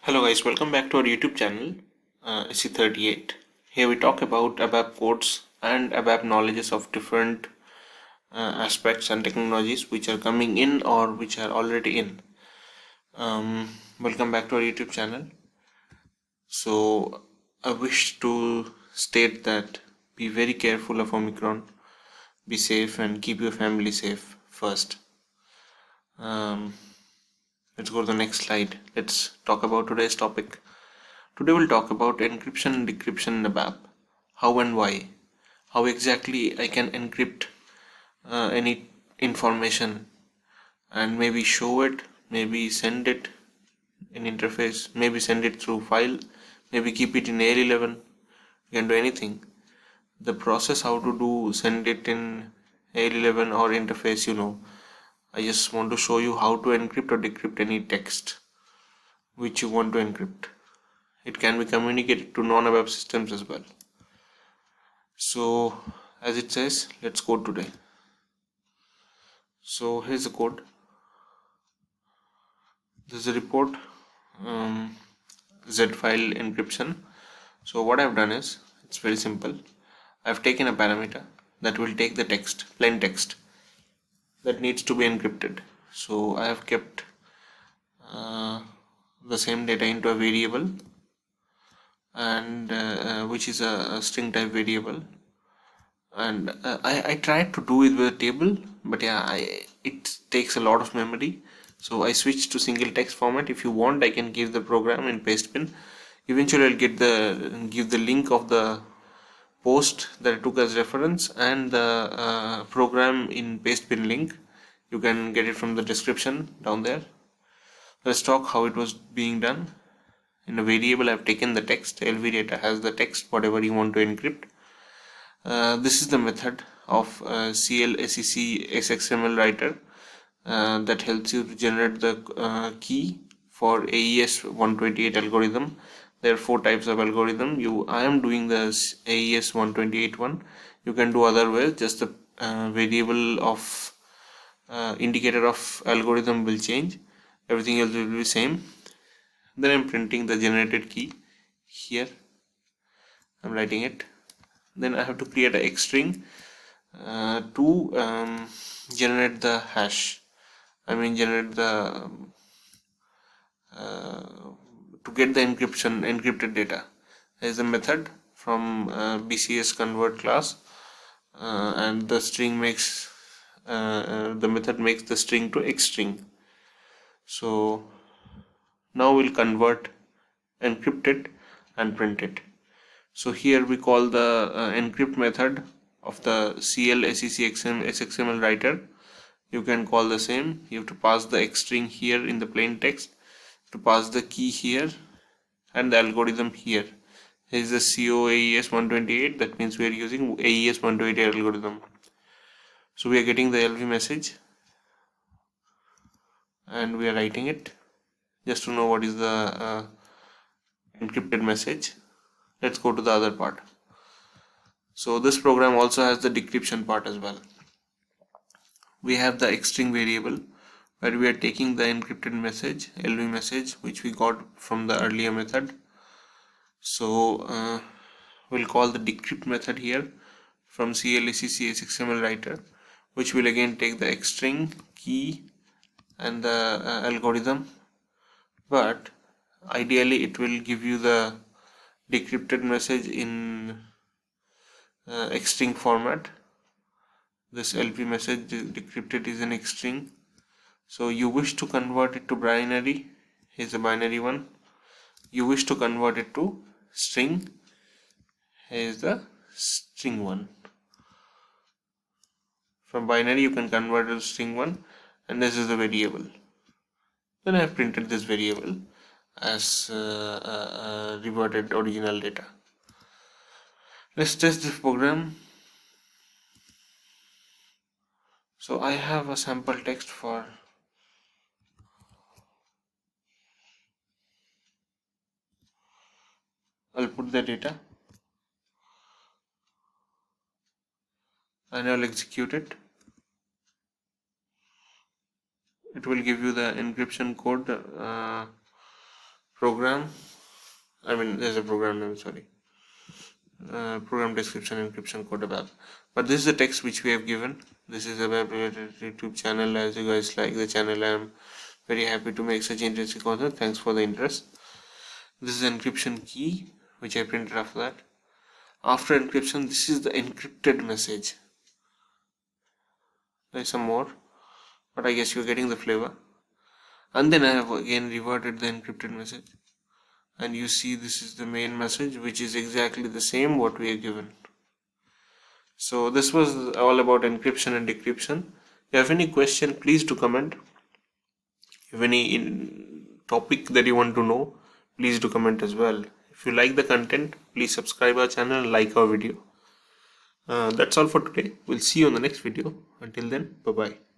Hello guys, welcome back to our YouTube channel, SE38. Here we talk about ABAP codes and ABAP knowledges of different aspects and technologies which are coming in or which are already in. Welcome back to our YouTube channel. So I wish to state that be very careful of Omicron, be safe and keep your family safe first. Let's go to the next slide. Let's talk about today's topic. Today we'll talk about encryption and decryption in ABAP. How and why. How exactly I can encrypt any information and maybe show it, maybe send it in interface, maybe send it through file, maybe keep it in AL11. You can do anything. The process how to do send it in AL11 or interface, I just want to show you how to encrypt or decrypt any text which you want to encrypt. It can be communicated to non-ABAP systems as well. So as it says, let's code today. So here's the code. This is a report, Z file encryption. So what I've done is, it's very simple. I've taken a parameter that will take the text, plain text, that needs to be encrypted. So I have kept the same data into a variable, and which is a string type variable, and I tried to do it with a table, but yeah, it takes a lot of memory, so I switched to single text format. If you want, I can give the program in paste bin. Eventually I'll give the link of the post that I took as reference and the program in paste bin link. You can get it from the description down there. Let's talk how it was being done. In a variable I've taken the text. LV data has the text, whatever you want to encrypt. This is the method of CLSEC XML writer that helps you to generate the key for AES 128 algorithm. There are 4 types of algorithm. I am doing the AES 128 one. You can do other ways. Just the variable of indicator of algorithm will change. Everything else will be same. Then I'm printing the generated key here. I'm writing it. Then I have to create a X string to generate the hash. Generate the to get the encrypted data. There is a method from BCS convert class, and the string makes the method makes the string to X string. So now we'll convert, encrypt it and print it. So here we call the encrypt method of the CLSEC XML writer. You can call the same. You have to pass the X string here in the plain text, to pass the key here and the algorithm here. Here is the COAES 128. That means we are using AES 128 algorithm. So we are getting the LV message and we are writing it just to know what is the encrypted message. Let's go to the other part. So this program also has the decryption part as well. We have the X string variable where we are taking the encrypted message, LV message, which we got from the earlier method. So we'll call the decrypt method here from CLSEC XML writer, which will again take the X string, key and the algorithm, but ideally it will give you the decrypted message in X string format. This LV message decrypted is an X string. So you wish to convert it to binary. Here's a binary one. You wish to convert it to string. Here's the string one. From binary you can convert it to string one, and this is the variable. Then I have printed this variable as reverted original data. Let's test this program. So I have a sample text for I'll put the data and I'll execute it. It will give you the encryption code program, there's a program name, sorry, program description, encryption code ABAP. But this is the text which we have given. This is ABAP related YouTube channel. As you guys like the channel, I am very happy to make such interesting content. Thanks for the interest. This is encryption key which I printed after that. After encryption, this is the encrypted message. There's some more, but I guess you're getting the flavor. And then I have again reverted the encrypted message, and you see this is the main message, which is exactly the same what we are given. So this was all about encryption and decryption. If you have any question, please do comment. If you have any topic that you want to know, please do comment as well. If you like the content, please subscribe our channel and like our video. That's all for today. We'll see you on the next video. Until then, bye bye.